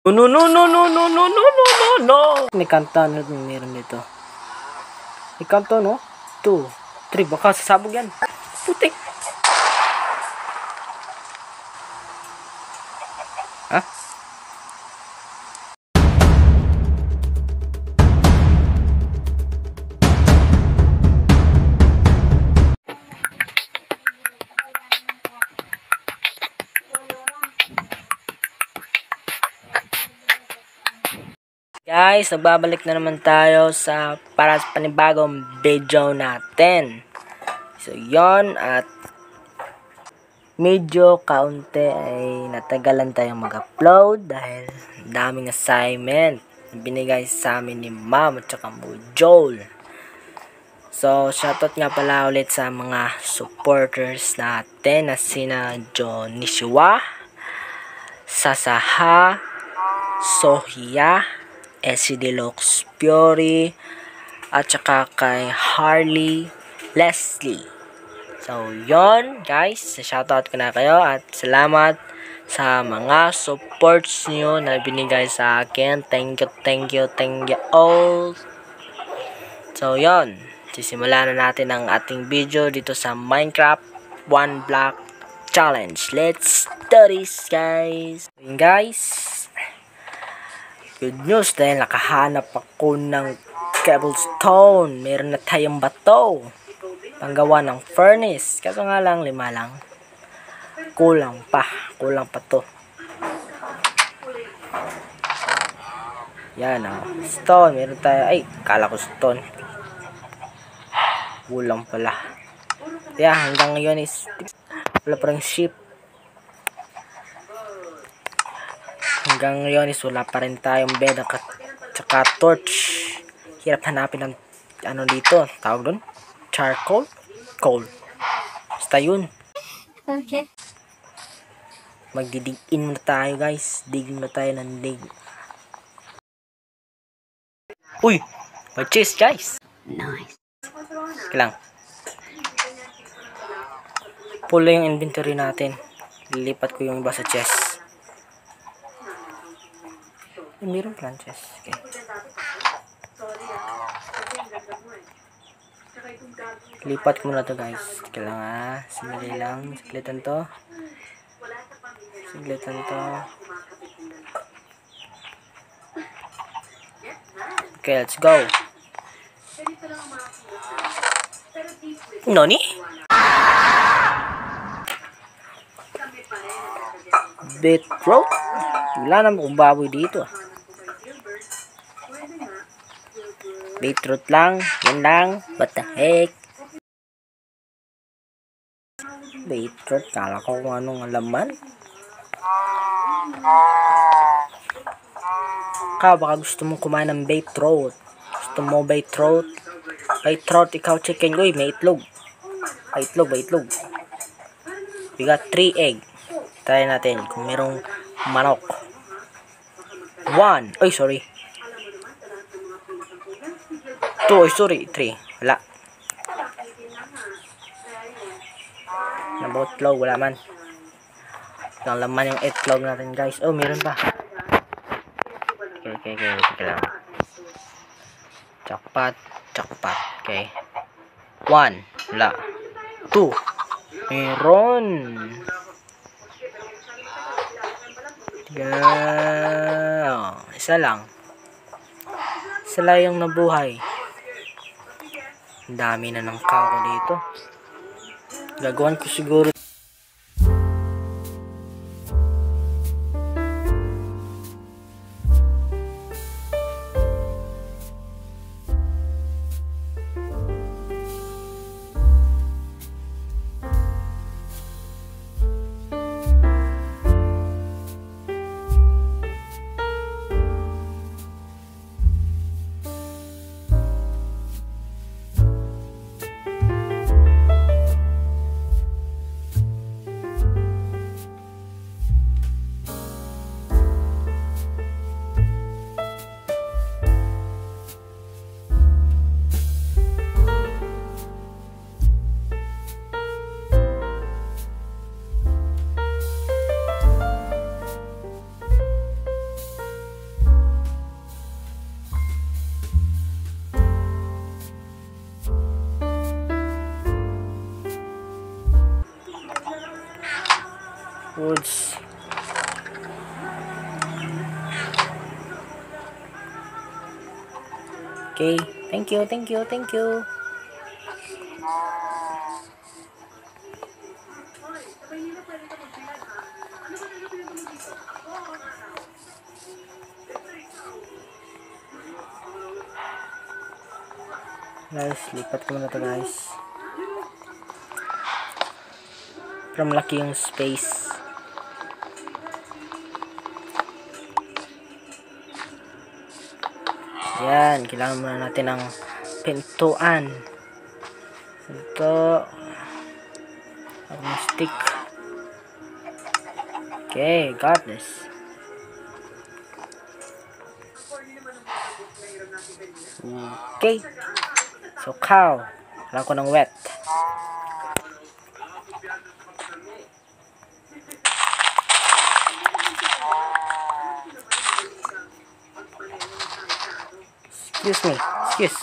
No, no, no, no, no, no, no, no, no, no. May kanta na meron dito. May kanta, no? 2, 3. Baka sasabog yan. Putik. Ha? Guys, nagbabalik na naman tayo para sa panibagong video natin. So, yon at medyo kaunti ay natagalan tayong mag-upload dahil daming assignment binigay sa amin ni Ma'am at saka mo Joel. So, shoutout nga pala ulit sa mga supporters natin na sina John Nishwa, Sasaha, Sohia, SC Deluxe Fury, at saka kay Harley Leslie. So, yon guys, shoutout ko na kayo at salamat sa mga supports nyo na binigay sa akin. Thank you all. So, yon, sisimulan na natin ang ating video dito sa Minecraft 1 Block Challenge. Let's do this, guys. Yun, guys, good news dahil nakahanap ako ng cobblestone. Meron na tayong bato panggawa ng furnace. Kaso nga lang 5 lang. Kulang pa to. Yan, oh. Stone, meron tayo. Ay, kala ko stone. Kulang pala. Yeah, hanggang ngayon is wala pa rin ship. Hanggang ngayon is wala pa rin tayong bed at saka torch. Hirap hanapin ng ano dito, tawag doon, charcoal, coal. Basta yun. Okay. Magdidig-in muna tayo, guys. Dig muna tayo ng dig. Uy, may chest, guys. Nice. Sige lang. Full yung inventory natin. Lilipat ko yung iba sa chest. Meron plan chest. Okay. Lipat ko muna to, guys. Sige lang, ha. Simili lang. Siglitan to. Okay, let's go. Nani? Beetroot? Wala naman kung baboy dito. Beetroot lang. Yan lang. What the heck? Beetroot. Kala ko kung anong alaman. Baka gusto mong kumain ng beetroot. Gusto mo beetroot? Beetroot, ikaw chicken. Uy, may itlog. May itlog. We got 3 egg. Try natin kung merong manok. 1. Oy, sorry. 2. Oy, sorry. 3. Wala. Nabot itlog. Wala man. Ang laman yung itlog natin, guys. Oh, meron pa. Okay. Tika lang. Jackpot. Okay. 1. Wala. 2. Meron. Oh, isa lang yung nabuhay. Ang dami na ng kako dito. Gagawin ko siguro Woods. Okay, thank you, thank you, thank you. Guys, lipat ko muna to guys. Pero malaki yung space. Yan, kailangan muna natin ng pintuan. Ito. Stick. Okay, got this. Okay. So, cow. Kailangan ko ng wet. Excuse me. Excuse.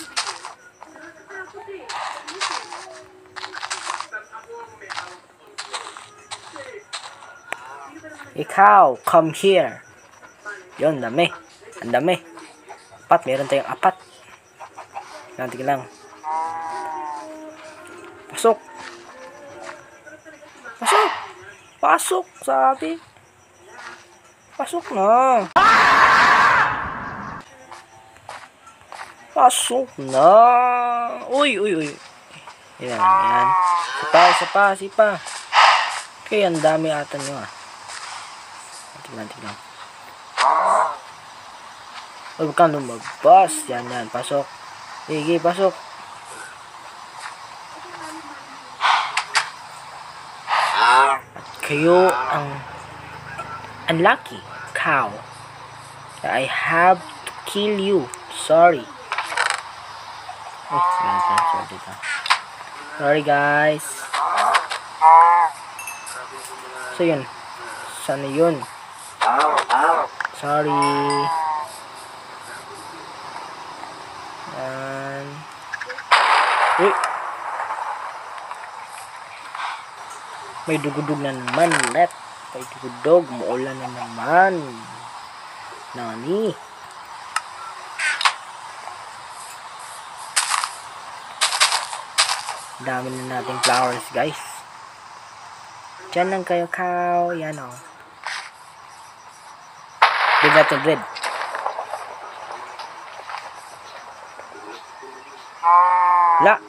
Ikaw, come here. Yun, dami. Ang dami. Apat, meron tayong apat. Nanti lang. Pasok. Pasok. Pasok, sabi. Pasok na. Pasok na. Uy, uy, uy. Yan, yan. Sipa. Okay, ang dami ata nyo ah. Tingnan. Huwag kang lumabas. Yan, pasok. Sige, pasok. At kayo ang unlucky cow. I have to kill you. Sorry. Sorry guys. So yun. Sana yun. Sorry. Yan. Uy. May dugudog na naman. May dugudog. Muulan na naman. Nani? Dami na nating flowers guys. Diyan lang kayo cow. Yan o. Breed natin breed. Wala.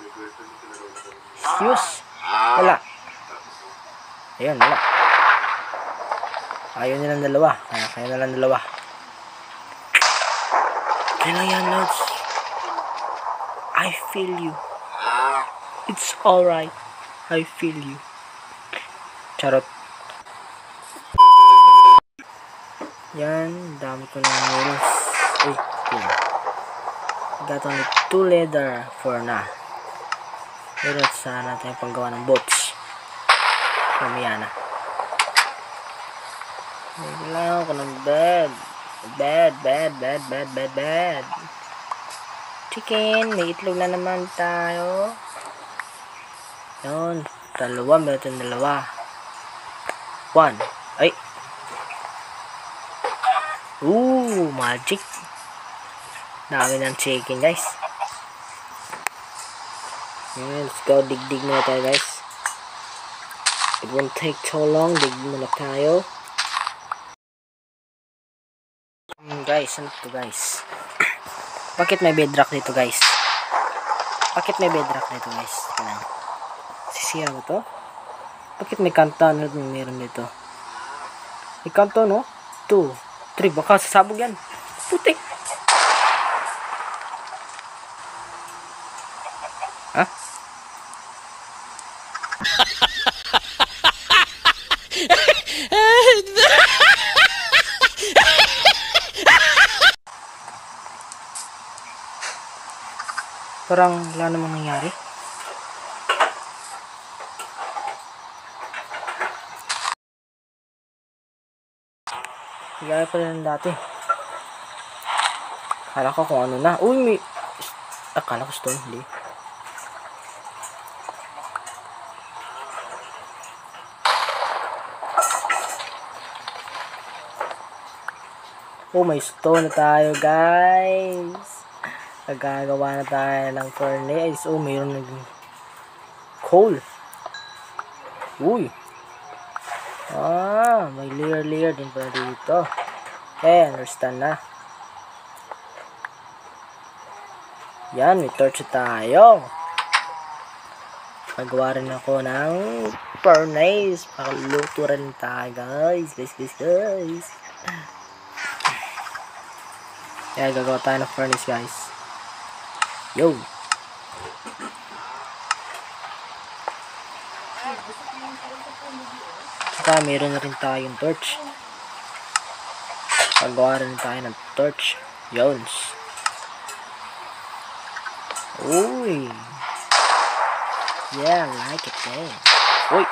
Excuse. Wala. Ayun, wala. Ayaw nilang dalawa. Kaya na lang dalawa. Kailan yan, Lods? I feel you. It's alright. I feel you. Charot. Yan. Dami ko ng nails. Uy. Got only 2 leather for na. Pero sana tayong panggawa ng boats. Mamaya na. Kailangan ko ng bed. Bed. Chicken. May itlog na naman tayo. Yun. Dalawa. Meron tayong dalawa. 1. Ay. Ooh. Magic. Dami ng chicken guys. Yeah, let's go. Dig muna tayo guys. It won't take so long. Dig muna tayo. Guys, ano to guys? Bakit may bedrock dito guys? Sisira mo to? Bakit may kanta? Ano meron dito? May kanto no? 2, 3. Baka sasabog yan. Putik. Ha? Parang wala namang nangyari. Gaya pa rin dati. Akala ko kung ano na. Uy, may... Akala ko stone. Hindi. Oh, may stone na tayo, guys. Nagagawa na tayo ng furnace. Oh, mayroon naging coal. Uy. May layer din pala dito. Okay, understand na. Yan, may torch tayo. Magawa rin ako ng furnace. Pakuluto rin tayo, guys. Guys. Kaya gagawa tayo ng furnace, guys. Yo! Saka meron na rin tayong torch. Gagawa rin tayo ng torch. Yons. Uy! Yeah, I like it, eh. Uy!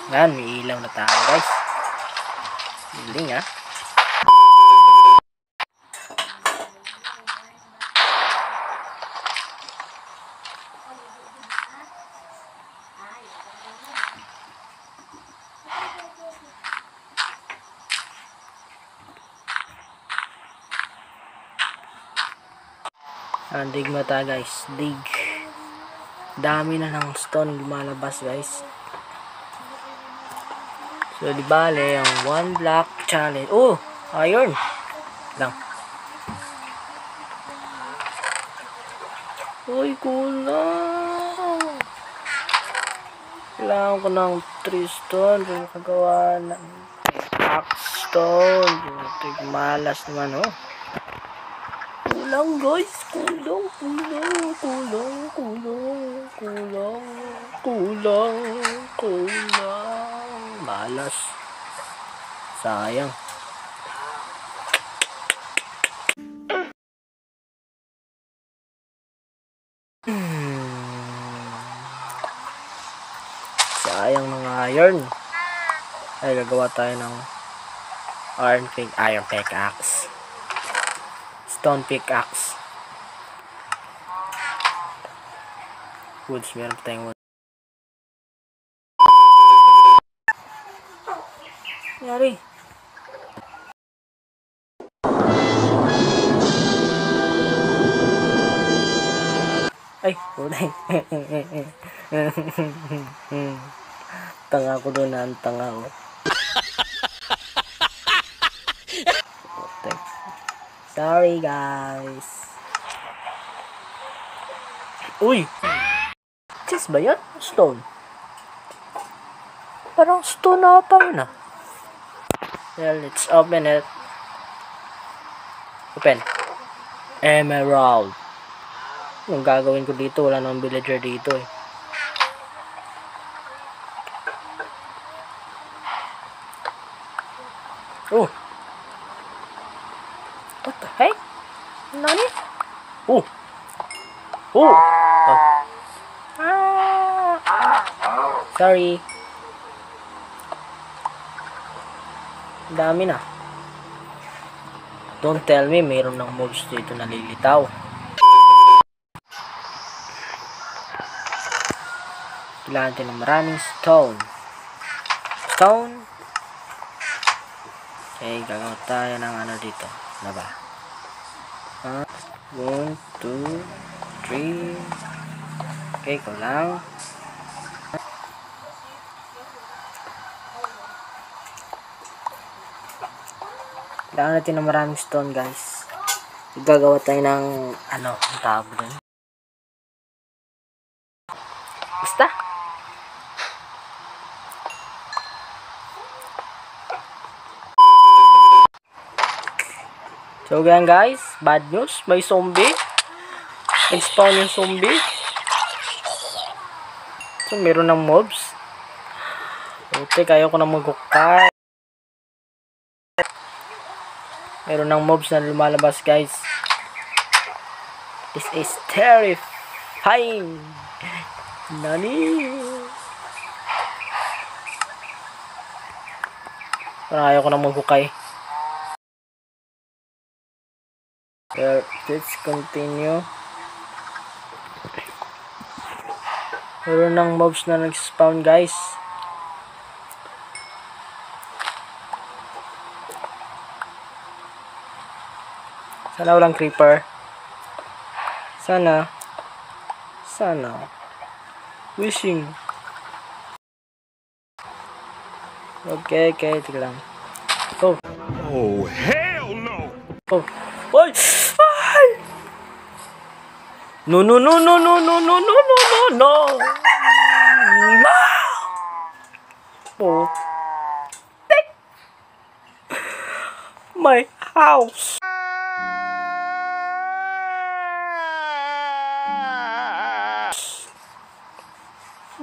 Yan, may ilaw na tayo, guys. Galing, ah. Dig mo tayo, guys. Dig. Dami na ng stone lumalabas, guys. So, di bale, ang one block challenge. Oh, iron. Lang. Uy, kulang. Kailangan ko ng 3 stone. Kung makagawa ng axe stone. Malas naman, oh. Kulang, guys. Kulang. Malas. Sayang. Sayang ng iron. Ay, gagawa tayo ng iron pickaxe. Stone pickaxe. Woods, meron pa tayong woods. Yari. Ay, kulay. Tanga ko doon na, tanga ko. Sorry, guys. Uy! Chest ba yan? Stone? Parang stone na ata yun, ah. Well, let's open it. Open. Emerald. Anong gagawin ko dito? Wala namang villager dito, eh. Oh! What the heck? Nani? Oh! Oh! Sorry. Dami na. Don't tell me mayroon ng mobs dito na lilitaw. Kailangan natin ng maraming stone. Stone. Okay, gagawa tayo ng ano dito. Ano ba? 1, 2, 3. Okay, kulang. Kailangan natin ng maraming stone, guys. Gagawa tayo ng ano, ang tawag doon. Basta. So ganyan, guys, bad news, may zombie. Nag-spawn yung zombie. So meron ng mobs. Okay, kaya ko na mag-hukay. Meron ng mobs na lumalabas, guys. This is terrifying. Nani? Parang ayaw ko na mag-hukay. Let's continue. Meron ng mobs na nag-spawn, guys. Sana walang creeper. Sana. Wishing. Okay, tignan lang. Oh, hell no! Oh. Oy! Ay! No. Oh. My house.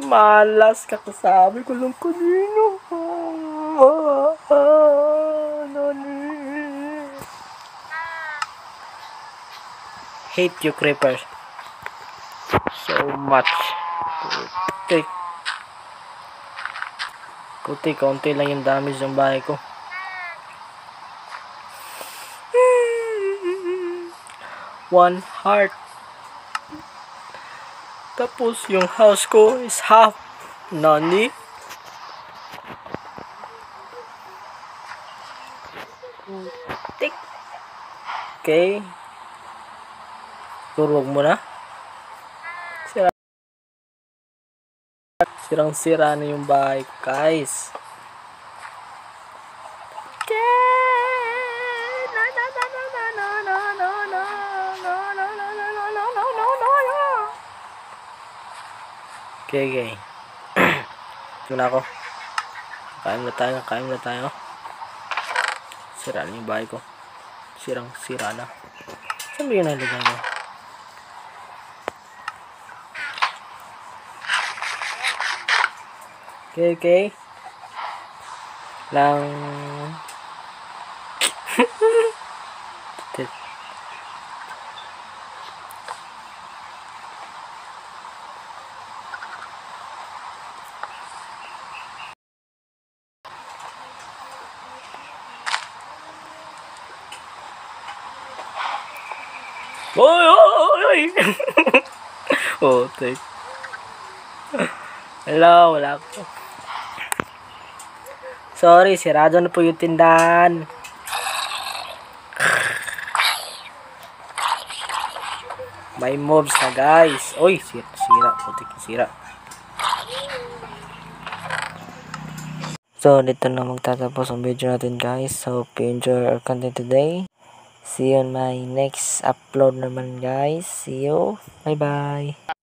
Malas ka kasabi ko lang kanino. Nani. Hate you, creeper. So much. Puti, kaunti lang yung damage ng bahay ko. One heart. Tapos yung house ko is half. Nani? Tik. Okay. Turog mo na. Sirang-sira na yung bahay ko, guys. Okay. Ito na ako. Kain na tayo. Sira na yung bahay ko. Sirang-sira na. Saan ba yun nalagay mo? Okay. Lang. Oy! Oh, take. Hello, wala ko. Sorry, sirado na po yung tindahan. May mobs na, guys. Oy, sira. Putik sira. So, dito na magtatapos ang video natin, guys. So, hope you enjoy our content today. See you on my next upload naman, guys. See you. Bye-bye.